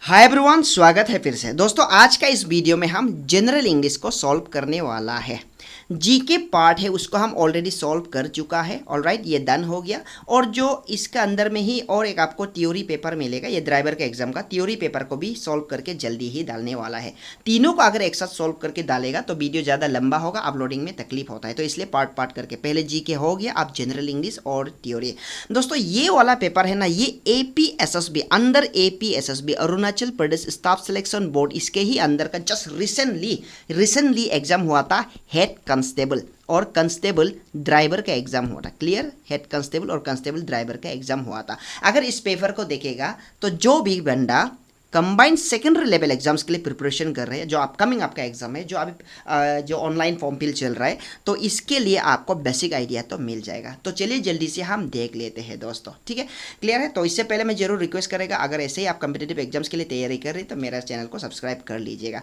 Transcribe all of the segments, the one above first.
Hi everyone, स्वागत है फिर से। दोस्तों आज का इस वीडियो में हम जनरल इंग्लिश को सॉल्व करने वाला है। जीके पार्ट है उसको हम ऑलरेडी सॉल्व कर चुका है। ऑलराइट, ये डन हो गया। और जो इसका अंदर में ही और एक आपको थ्योरी पेपर मिलेगा, ये ड्राइवर के एग्जाम का थ्योरी पेपर को भी सॉल्व करके जल्दी ही डालने वाला है। तीनों को अगर एक साथ सॉल्व करके डालेगा तो वीडियो ज़्यादा लंबा होगा, अपलोडिंग में तकलीफ होता है, तो इसलिए पार्ट पार्ट करके पहले जीके हो गया, अब जनरल इंग्लिश और थ्योरी। दोस्तों ये वाला पेपर है ना, ये APSSB under APSSB Arunachal Pradesh staff selection board, इसके ही अंदर का जस्ट रिसेंटली एग्जाम हुआ था। हेड कांस्टेबल और कांस्टेबल ड्राइवर का एग्जाम हुआ था। क्लियर, हेड कांस्टेबल और कांस्टेबल ड्राइवर का एग्जाम हुआ था। अगर इस पेपर को देखेगा तो जो भी बंदा कंबाइंड सेकेंडरी लेवल एग्जाम्स के लिए प्रिपरेशन कर रहे हैं, जो अपकमिंग आपका एग्जाम है, जो अभी जो ऑनलाइन फॉर्म फिल चल रहा है, तो इसके लिए आपको बेसिक आइडिया तो मिल जाएगा। तो चलिए जल्दी से हम देख लेते हैं दोस्तों, ठीक है। क्लियर है? तो इससे पहले मैं जरूर रिक्वेस्ट करेगा, अगर ऐसे ही आप कम्पिटेटिव एग्जाम्स के लिए तैयारी कर रहे हैं तो मेरा चैनल को सब्सक्राइब कर लीजिएगा।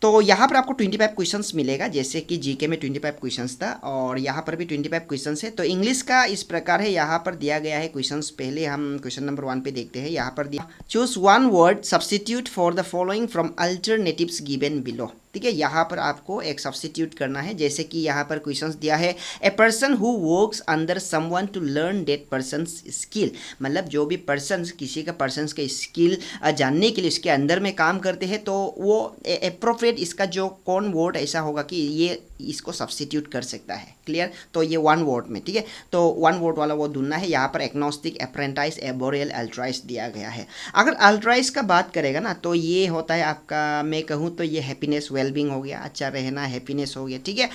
तो यहाँ पर आपको 25 क्वेश्चंस मिलेगा, जैसे कि जीके में 25 क्वेश्चंस था और यहाँ पर भी 25 क्वेश्चंस है। तो इंग्लिश का इस प्रकार है, यहाँ पर दिया गया है क्वेश्चंस। पहले हम क्वेश्चन नंबर 1 पे देखते हैं। यहाँ पर दिया, choose one word substitute for the following from alternatives given below. ठीक है, यहाँ पर आपको एक सब्स्टिट्यूट करना है। जैसे कि यहाँ पर क्वेश्चंस दिया है, a person who works under someone to learn that person's skill. मतलब जो भी पर्सन किसी का पर्सन्स का स्किल जानने के लिए उसके अंदर में काम करते हैं, तो वो अप्रोप्रिएट इसका जो कौन वर्ड ऐसा होगा कि ये इसको सब्स्टिट्यूट कर सकता है। क्लियर? तो ये वन वर्ड में, ठीक है, तो वन वर्ड वाला वो ढूंढना है। यहाँ पर एग्नोस्टिक, अप्रेंटाइज, एबोरियल, अल्ट्राइज दिया गया है। अगर अल्ट्राइज का बात करेगा ना, तो ये होता है आपका, मैं कहूँ तो ये हैप्पीनेस, वेलबींग हो गया, अच्छा रहना, हैप्पीनेस हो गया, ठीक है।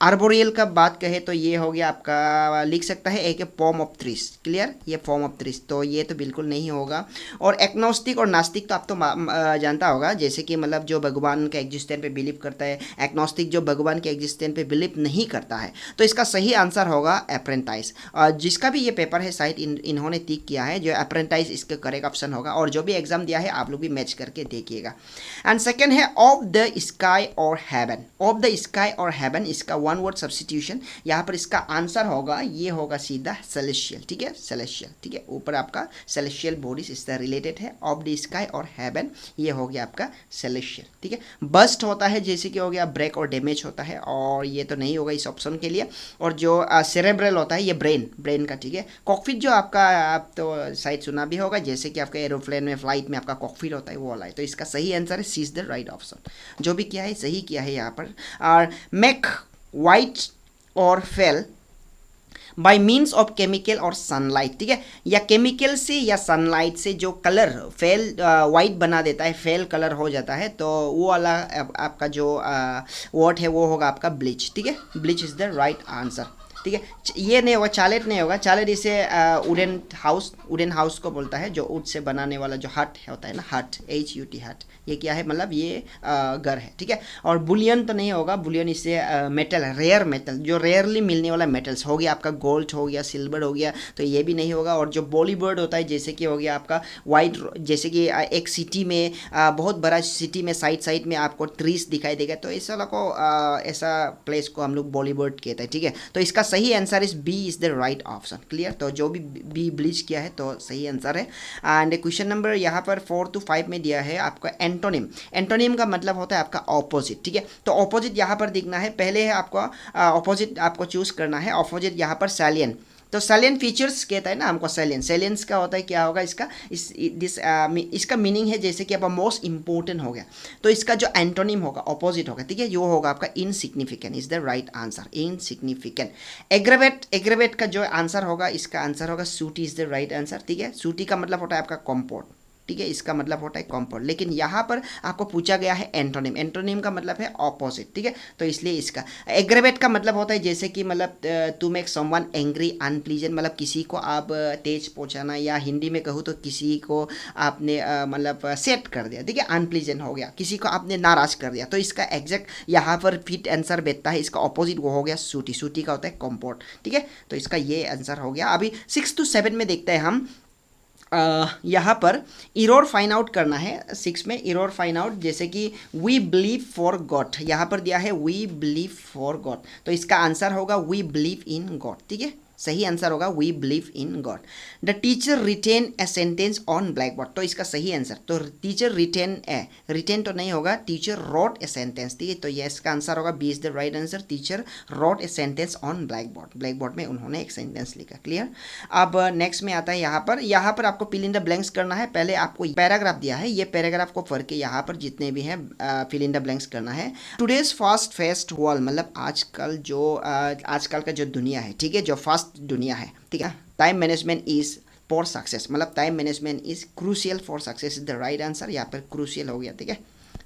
आर्बोरियल का बात कहे तो ये हो गया आपका, लिख सकता है एक फॉर्म ऑफ ट्रीज। क्लियर, ये फॉर्म ऑफ ट्रीज, तो ये तो बिल्कुल नहीं होगा। और एग्नोस्टिक और नास्तिक तो आप तो जानता होगा, जैसे कि मतलब जो भगवान के एग्जिस्टेंस पे बिलीव करता है, एग्नोस्टिक जो भगवान के एग्जिस्टेंस पे बिलीव नहीं करता है। तो इसका सही आंसर होगा अप्रेंटाइज। जिसका भी ये पेपर है शायद इन्होंने टिक किया है, जो अप्रेंटाइज इसका करेक्ट ऑप्शन होगा। और जो भी एग्जाम दिया है आप लोग भी मैच करके देखिएगा। एंड सेकेंड है ऑफ द स्काई और हेवन। ऑफ द स्काई और हेवन, इसका वन वर्ड सब्स्टिट्यूशन, यहाँ पर इसका आंसर होगा, ये होगा सीधा सेलेशियल। ठीक है, सेलेशियल, ठीक है, ऊपर आपका सेलेशियल बॉडीज इससे रिलेटेड है। ऑफ द स्काई और हेवन, ये हो गया आपका सेलेशियल। ठीक है, बस्ट होता है जैसे कि हो गया ब्रेक और डैमेज होता है, और ये तो नहीं होगा इस ऑप्शन के लिए। और जो सेरेब्रल होता है, ये ब्रेन का, ठीक है। कॉकपिट जो आपका, आप तो शायद सुना भी होगा, जैसे कि आपका एरोप्लेन में, फ्लाइट में आपका कॉकपिट होता है, वो वाला है। तो इसका सही आंसर है सी इज द राइट ऑप्शन। जो भी किया है सही किया है यहाँ पर। और मेक वाइट और fail bye means of chemical और सनलाइट। ठीक है, या केमिकल से या सनलाइट से जो कलर फेल वाइट बना देता है, फेल कलर हो जाता है, तो वो वाला आपका जो वर्ड है वो होगा आपका ब्लीच। ठीक है, bleach is the right answer. ठीक है, ये नहीं होगा, चालेट नहीं होगा। चालेट इसे वुडन हाउस को बोलता है, जो वुड से बनाने वाला जो हट होता है ना, हट, HUT, हट, ये क्या है, मतलब ये घर है। ठीक है, और बुलियन तो नहीं होगा, बुलियन इससे मेटल है, रेयर मेटल, जो रेयरली मिलने वाला मेटल्स हो गया आपका, गोल्ड हो गया, सिल्वर हो गया, तो ये भी नहीं होगा। और जो बॉलीवुड होता है, जैसे कि हो गया आपका वाइट, जैसे कि एक सिटी में, बहुत बड़ा सिटी में साइड में आपको ट्रीज दिखाई देगा, तो ऐसा वाला को ऐसा प्लेस को हम लोग बॉलीवुड कहते हैं। ठीक है, तो इसका सही answer is B is the right option. Clear, तो जो भी बी ब्लीच किया है तो सही आंसर है। एंड क्वेश्चन नंबर यहाँ पर 4 to 5 में दिया है आपका एंटोनिम। एंटोनिम का मतलब होता है आपका ऑपोजिट। ठीक है, तो ऑपोजिट यहाँ पर दिखना है, पहले है आपका ऑपोजिट आपको चूज करना है। ऑपोजिट यहाँ पर सैलियन, तो सैलियन फीचर्स कहता है ना हमको। सैलियंस का होता है, क्या होगा इसका, इसका मीनिंग है जैसे कि आपका मोस्ट इंपॉर्टेंट हो गया, तो इसका जो एंटोनिम होगा, ऑपोजिट होगा, ठीक है, ये होगा आपका insignificant is the right answer. Insignificant. Aggravate का जो आंसर होगा, इसका आंसर होगा सूटी इज द राइट आंसर। ठीक है, सूटी का मतलब होता है आपका कॉम्पोर्ट। ठीक है, इसका मतलब होता है कॉम्पोर्ट, लेकिन यहाँ पर आपको पूछा गया है एंटोनिम। एंटोनिम का मतलब है ऑपोजिट। ठीक है, तो इसलिए इसका एग्रेवेट का मतलब होता है जैसे कि मतलब to make someone angry, unpleasant, मतलब किसी को आप तेज पहुँचाना, या हिंदी में कहूँ तो किसी को आपने मतलब सेट कर दिया। ठीक है, अनप्लीजेंट हो गया, किसी को आपने नाराज कर दिया, तो इसका एग्जैक्ट यहाँ पर फिट आंसर बैठता है, इसका ऑपोजिट वो हो गया सूटी। सूटी का होता है कॉम्पोर्ट। ठीक है, तो इसका ये आंसर हो गया। अभी 6 to 7 में देखते हैं हम। यहाँ पर इरोर फाइंड आउट करना है। 6 में इरोर फाइंड आउट, जैसे कि वी बिलीव फॉर गॉड, यहाँ पर दिया है वी बिलीव फॉर गॉड, तो इसका आंसर होगा वी बिलीव इन गॉड। ठीक है, सही आंसर होगा we believe in God. The teacher written a sentence on black board, तो इसका सही आंसर, तो टीचर रिटेन तो नहीं होगा, टीचर रोट ए सेंटेंस, ठीक है, तो ये इसका आंसर होगा B is the right answer. Teacher wrote a sentence on black board, black board में उन्होंने एक सेंटेंस लिखा। क्लियर। अब नेक्स्ट में आता है यहाँ पर आपको फिल इन द ब्लैंक्स करना है। पहले आपको पैराग्राफ दिया है, ये पैराग्राफ को पढ़ के यहाँ पर जितने भी हैं फिल इन द ब्लैंक्स करना है। टुडेज फास्ट फेस्ट वर्ल्ड, मतलब आजकल का जो दुनिया है, ठीक है, जो फास्ट दुनिया है, ठीक है। Time management is for success, मतलब time management is crucial for success is the right answer. यहाँ पर क्रूशियल हो गया, ठीक है,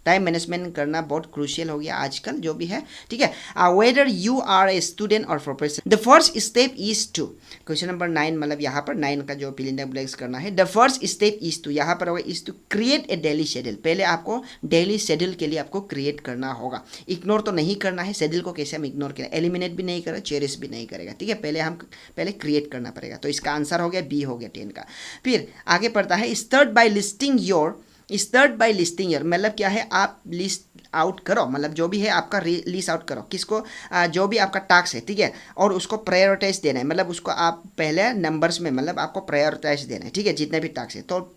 टाइम मैनेजमेंट करना बहुत क्रूशियल हो गया आजकल जो भी है, ठीक है। Whether you are a student और professor, the first step is to, question number 9, मतलब यहाँ पर 9 का जो फिल इन द ब्लैंक्स करना है। The first step is to, यहाँ पर होगा is to create a daily schedule. पहले आपको डेली शेड्यूल के लिए आपको क्रिएट करना होगा, इग्नोर तो नहीं करना है। शेड्यूल को कैसे हम इग्नोर करें, एलिमिनेट भी नहीं करें, चेरिश भी नहीं करेगा, ठीक है। पहले क्रिएट करना पड़ेगा, तो इसका आंसर हो गया बी हो गया 10 का। फिर आगे पढ़ता है स्टार्ट बाय लिस्टिंग योर, मतलब क्या है, आप लिस्ट आउट करो, मतलब जो भी है आपका लिस्ट आउट करो, किसको, जो भी आपका टास्क है, ठीक है, और उसको प्रायोरिटाइज देना है, मतलब उसको आप पहले नंबर्स में, मतलब आपको प्रायोरिटाइज देना है, ठीक है, जितने भी टास्क है। तो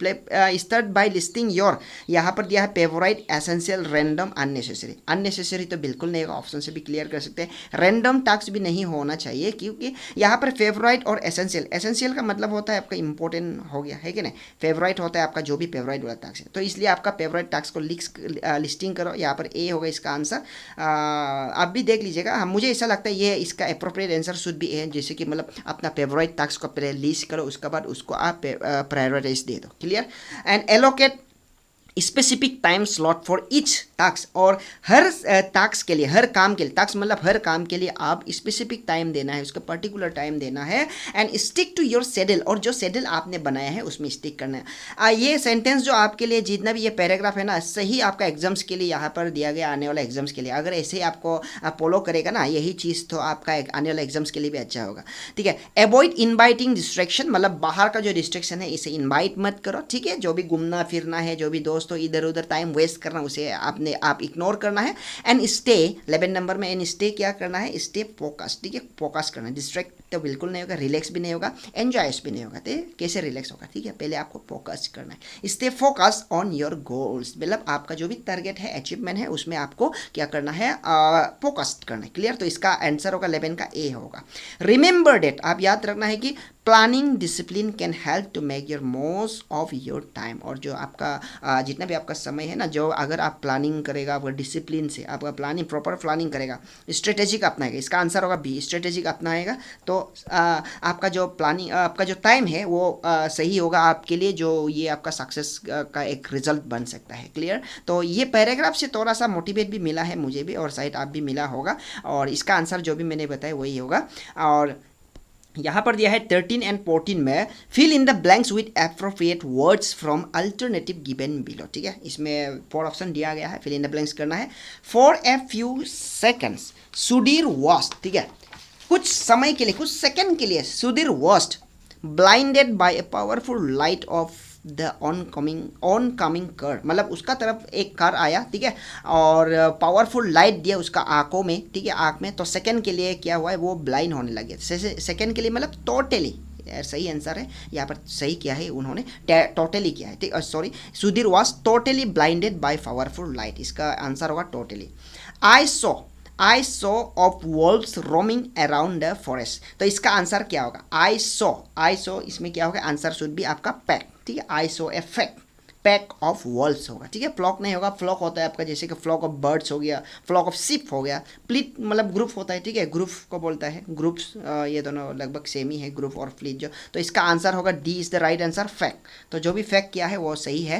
स्टार्ट बाय लिस्टिंग योर, यहाँ पर दिया है फेवरेट, एसेंशियल, रैंडम, अननेसेसरी तो बिल्कुल नहीं होगा, ऑप्शन से भी क्लियर कर सकते हैं। रैंडम टास्क भी नहीं होना चाहिए, क्योंकि यहाँ पर फेवरेट और एसेंशियल का मतलब होता है आपका इंपॉर्टेंट हो गया है कि नहीं, फेवरेट होता है आपका जो भी फेवरेट वाला टास्क है, तो इसलिए आपका फेवरेट टास्क को लिस्टिंग करो। यहाँ पर ए होगा इसका आंसर। आप भी देख लीजिएगा, मुझे ऐसा लगता है ये इसका अप्रोप्रिएट आंसर शुड भी है, जैसे कि मतलब अपना फेवरेट टास्क को पहले लिस्ट करो, उसके बाद उसको आप प्रायोरिटाइज दे दो। Clear. And allocate specific time slot for each task, और हर टास्क के लिए, हर काम के लिए, टास्क मतलब हर काम के लिए आप स्पेसिफिक टाइम देना है, उसका पर्टिकुलर टाइम देना है। And stick to your schedule, और जो शेड्यूल आपने बनाया है उसमें स्टिक करना है। ये सेंटेंस जो आपके लिए जितना भी ये पैराग्राफ है ना, सही आपका एग्जाम्स के लिए यहाँ पर दिया गया, आने वाला एग्जाम्स के लिए अगर ऐसे ही आपको फॉलो करेगा ना यही चीज़, तो आपका आने वाला एग्जाम्स के लिए भी अच्छा होगा, ठीक है। अवॉइड इन्वाइटिंग डिस्ट्रैक्शन, मतलब बाहर का जो डिस्ट्रैक्शन है इसे इन्वाइट मत करो, ठीक है। जो भी घूमना फिरना है, जो भी दोस्त तो इधर उधर टाइम वेस्ट करना, उसे आप इग्नोर करना है। एंड स्टे 11 नंबर में, एंड स्टे क्या करना है, स्टे फोकस, ठीक है, फोकस करना है। डिस्ट्रैक्ट तो बिल्कुल नहीं होगा, रिलैक्स भी नहीं होगा, एंजॉयस भी नहीं होगा, तो कैसे रिलैक्स होगा, ठीक है, पहले आपको फोकस करना है। Stay focus on your goals, मतलब आपका जो भी टारगेट है, अचीवमेंट है, उसमें आपको क्या करना है, फोकस करना है। क्लियर। तो इसका आंसर होगा 11 का ए होगा। रिमेंबर डेट, आप याद रखना है कि planning discipline can help to make your most of your time, और जो आपका जितना भी आपका समय है ना, जो अगर आप प्लानिंग करेगा, आपका डिसिप्लिन से आपका प्लानिंग, प्रॉपर प्लानिंग करेगा, स्ट्रेटेजिक अपनाएगा, इसका आंसर होगा बी, स्ट्रेटेजिक अपनाएगा, तो आपका जो प्लानिंग, आपका जो टाइम है वो सही होगा आपके लिए, जो ये आपका सक्सेस का एक रिजल्ट बन सकता है। क्लियर। तो ये पैराग्राफ से थोड़ा सा मोटिवेट भी मिला है मुझे भी, और शायद आप भी मिला होगा, और इसका आंसर जो भी मैंने बताया वही होगा। और यहाँ पर दिया है 13 एंड 14 में fill in the blanks with appropriate words from alternative given below, ठीक है। इसमें 4 ऑप्शन दिया गया है, फिल इन द ब्लैंक्स करना है। For a few seconds Sudhir was, ठीक है, कुछ समय के लिए, कुछ सेकंड के लिए Sudhir was blinded by a powerful light of the oncoming car, मतलब उसका तरफ एक कार आया, ठीक है, और पावरफुल लाइट दिया उसका आंखों में, ठीक है, आंख में, तो सेकंड के लिए क्या हुआ है, वो ब्लाइंड होने लगे। सेकंड के लिए मतलब टोटली, सही आंसर है यहाँ पर, सही किया है उन्होंने, टोटली किया है, ठीक, sorry, Sudhir was totally blinded bye powerful light, इसका आंसर होगा totally. I saw of valves roaming around the forest, तो इसका आंसर क्या होगा, आई सॉ इसमें क्या होगा, आंसर शुड भी आपका पैक, ठीक है, I saw a pack of valves होगा, ठीक है, फ्लॉक नहीं होगा। फ्लॉक होता है आपका जैसे कि फ्लॉक ऑफ बर्ड्स हो गया, फ्लॉक ऑफ शिप हो गया, फ्लीट मतलब ग्रुप होता है, ठीक है, ग्रुप को बोलता है, ग्रुप्स, ये दोनों लगभग सेम ही है, ग्रुप और फ्लीट जो, तो इसका आंसर होगा D is the right answer, fact. तो जो भी फैक्ट किया है वो सही है।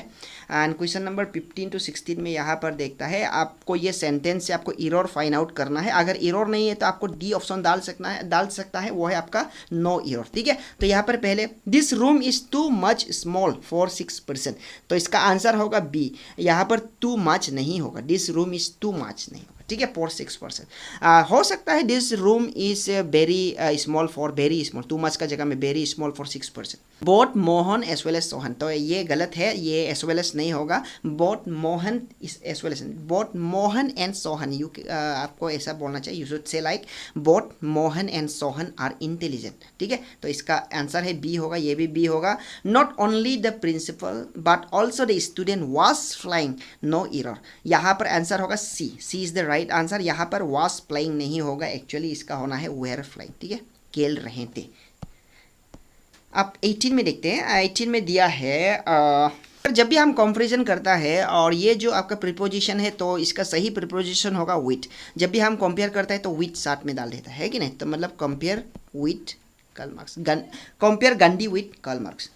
एंड क्वेश्चन नंबर 15 to 16 में यहाँ पर देखता है, आपको ये सेंटेंस से आपको एरर फाइंड आउट करना है। अगर एरर नहीं है तो आपको डी ऑप्शन डाल सकता है, वो है आपका नो एरर, ठीक है। तो यहाँ पर पहले this room is too much small for 6 person, तो इसका आंसर होगा बी, यहाँ पर टू मच नहीं होगा, this room is too much नहीं होगा, ठीक है, फॉर 6%। हो सकता है this room is very small for very small, too much का जगह में very small for 6%। Both Mohan as well as Sohan, तो ये गलत है, ये एज वेल एज नहीं होगा, both Mohan as well as, both Mohan and Sohan, you आपको ऐसा बोलना चाहिए, you should say like both Mohan and Sohan are intelligent, ठीक है। तो इसका आंसर है बी होगा, ये भी बी होगा। Not only the principal but also the student was flying, no error, यहाँ पर आंसर होगा C, C is the right answer. यहाँ पर वॉज फ्लाइंग नहीं होगा, एक्चुअली इसका होना है वेयर फ्लाइंग, ठीक है, खेल रहे थे। अब 18 में देखते हैं, 18 में दिया है जब भी हम कंपैरिजन करता है और ये जो आपका प्रीपोजिशन है तो इसका सही प्रीपोजिशन होगा विथ। जब भी हम कंपेयर करता है तो विथ साथ में डाल देता है कि नहीं, तो मतलब compare with Karl Marx, compare Gandhi with Karl Marx,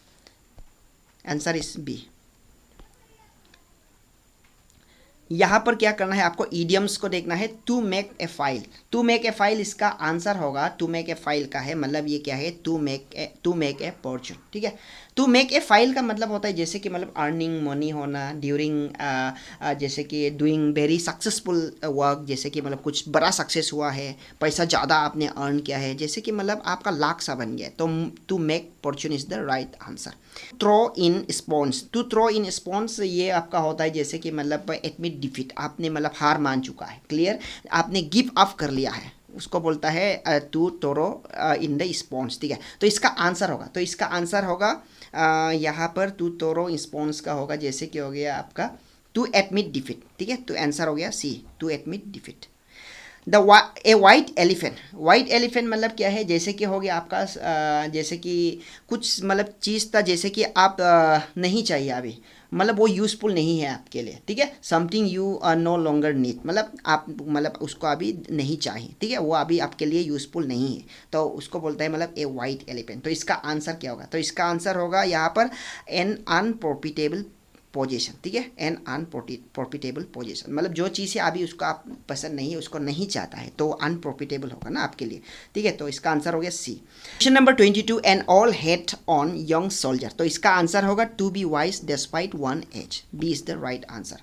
answer is B. यहाँ पर क्या करना है आपको, ईडियम्स को देखना है। To make a file, to make a file इसका आंसर होगा, टू मेक ए फाइल का है मतलब ये क्या है, टू मेक ए फॉर्चून, ठीक है। टू मेक ए फाइल का मतलब होता है जैसे कि मतलब अर्निंग मनी होना ड्यूरिंग, जैसे कि डूइंग वेरी सक्सेसफुल वर्क, जैसे कि मतलब कुछ बड़ा सक्सेस हुआ है, पैसा ज़्यादा आपने अर्न किया है, जैसे कि मतलब आपका लाख सा बन गया, तो to make fortune is the right answer. Throw in sponge, to throw in sponge ये आपका होता है जैसे कि मतलब एडमिट डिफीट, आपने मतलब हार मान चुका है, क्लियर, आपने गिव अप कर लिया है, उसको बोलता है to throw in the sponge, ठीक है। तो इसका आंसर होगा, तो इसका आंसर होगा यहाँ पर टू थ्रो स्पॉन्स का होगा जैसे कि हो गया आपका टू एडमिट डिफीट, ठीक है। तो आंसर हो गया C, to admit defeat. A white elephant, white elephant मतलब क्या है, जैसे कि हो गया आपका जैसे कि कुछ मतलब चीज़ था जैसे कि आप नहीं चाहिए अभी, मतलब वो यूज़फुल नहीं है आपके लिए, ठीक है। Something you are no longer need, मतलब आप मतलब उसको अभी नहीं चाहिए, ठीक है, वो अभी आपके लिए यूज़फुल नहीं है, तो उसको बोलता है मतलब ए वाइट एलिफेंट। तो इसका आंसर क्या होगा, तो इसका आंसर होगा यहाँ पर एन अनप्रॉफिटेबल पोजीशन, ठीक है, एन अनप्रॉफिटेबल पोजीशन, मतलब जो चीज़ है अभी उसको आप पसंद नहीं है, उसको नहीं चाहता है, तो अनप्रॉफिटेबल होगा ना आपके लिए, ठीक है। तो इसका आंसर हो गया C. Question number 22, an old head on young shoulder, तो इसका आंसर होगा to be wise despite one age, B is the right answer.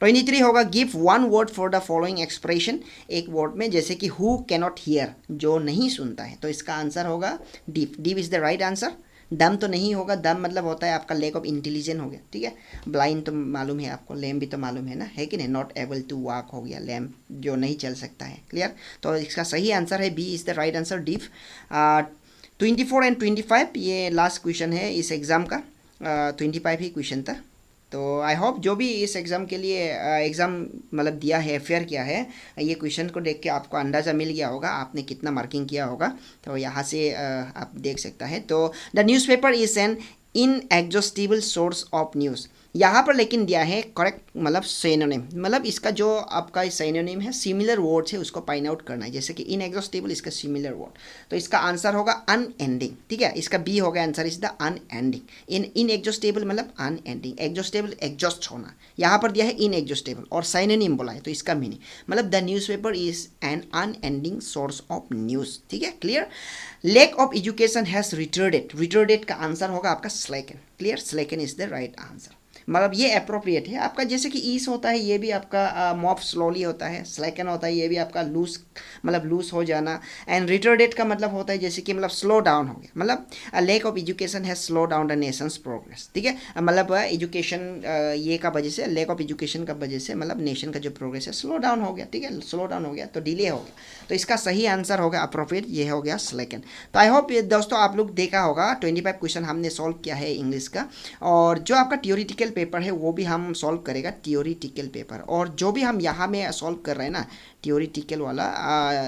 23 होगा give one word for the following expression, एक वर्ड में जैसे कि हु कैनॉट हियर, जो नहीं सुनता है, तो इसका आंसर होगा deep, deep is the right answer. डम तो नहीं होगा, डम मतलब होता है आपका लैक ऑफ इंटेलिजेंस हो गया, ठीक है। ब्लाइंड तो मालूम है आपको, लेम भी तो मालूम है ना, है कि नहीं, नॉट एबल टू वॉक हो गया, लेम जो नहीं चल सकता है, क्लियर। तो इसका सही आंसर है B is the right answer, डीफ। 24 एंड 25 ये लास्ट क्वेश्चन है इस एग्ज़ाम का, 25 ही क्वेश्चन था। तो आई होप जो भी इस एग्ज़ाम के लिए एग्ज़ाम मतलब दिया है, फेयर किया है, ये क्वेश्चन को देख के आपको अंदाज़ा मिल गया होगा आपने कितना मार्किंग किया होगा, तो यहाँ से आप देख सकता है। तो the newspaper is an inexhaustible source of news, यहाँ पर लेकिन दिया है करेक्ट मतलब सिनोनिम, मतलब इसका जो आपका सिनोनिम है, सिमिलर वर्ड्स है, उसको फाइंड आउट करना है, जैसे कि इनएग्जॉस्टिबल इसका सिमिलर वर्ड, तो इसका आंसर होगा अनएंडिंग, ठीक है, इसका बी होगा answer is the unending. Inexhaustible मतलब अनएंडिंग, एग्जॉस्टेबल एग्जॉस्ट होना, यहाँ पर दिया है इनएग्जॉस्टिबल और सिनोनिम बोला है, तो इसका मीनिंग मतलब the newspaper is an unending source of news, ठीक है, clear. Lack of education has retarded, retarded का आंसर होगा आपका slacken, clear, slacken is the right answer, मतलब ये अप्रोप्रिएट है आपका, जैसे कि ईस होता है ये भी आपका मॉफ स्लोली होता है, स्लैकन होता है ये भी आपका लूज मतलब लूज हो जाना, एंड रिटार्डेड का मतलब होता है जैसे कि मतलब स्लो डाउन हो गया, मतलब lack of education has slow down the nation's progress, ठीक है, मतलब एजुकेशन ये का वजह से, लैक ऑफ एजुकेशन का वजह से मतलब नेशन का जो प्रोग्रेस है स्लो डाउन हो गया, ठीक है, स्लो डाउन हो गया तो डिले हो गया, तो इसका सही आंसर होगा अप्रोप्रिएट, ये हो गया स्लैकन। तो आई होप दोस्तों आप लोग देखा होगा 25 क्वेश्चन हमने सॉल्व किया है इंग्लिश का, और जो आपका थियोरिटिकल पेपर है वो भी हम सॉल्व करेगा, थियोरिटिकल पेपर, और जो भी हम यहाँ में सॉल्व कर रहे हैं ना थियोरिटिकल वाला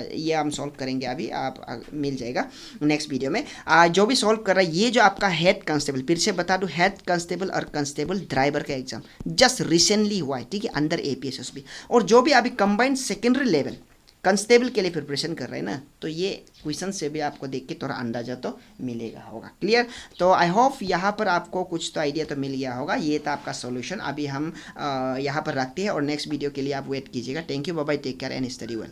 ये हम सॉल्व करेंगे, अभी आप मिल जाएगा नेक्स्ट वीडियो में। जो भी सॉल्व कर रहा है ये जो आपका हेड कांस्टेबल, फिर से बता दूं हेड कांस्टेबल और कांस्टेबल ड्राइवर का एग्जाम जस्ट रिसेंटली हुआ है, ठीक है, अंडर APSSB, और जो भी अभी कंबाइंड सेकेंडरी लेवल कांस्टेबल के लिए प्रिपरेशन कर रहे हैं ना, तो ये क्वेश्चन से भी आपको देख के थोड़ा अंदाजा तो मिलेगा होगा, क्लियर। तो आई होप यहाँ पर आपको कुछ तो आइडिया तो मिल गया होगा, ये था आपका सॉल्यूशन, अभी हम यहाँ पर रखते हैं और नेक्स्ट वीडियो के लिए आप वेट कीजिएगा। Thank you, bye bye, take care and study well.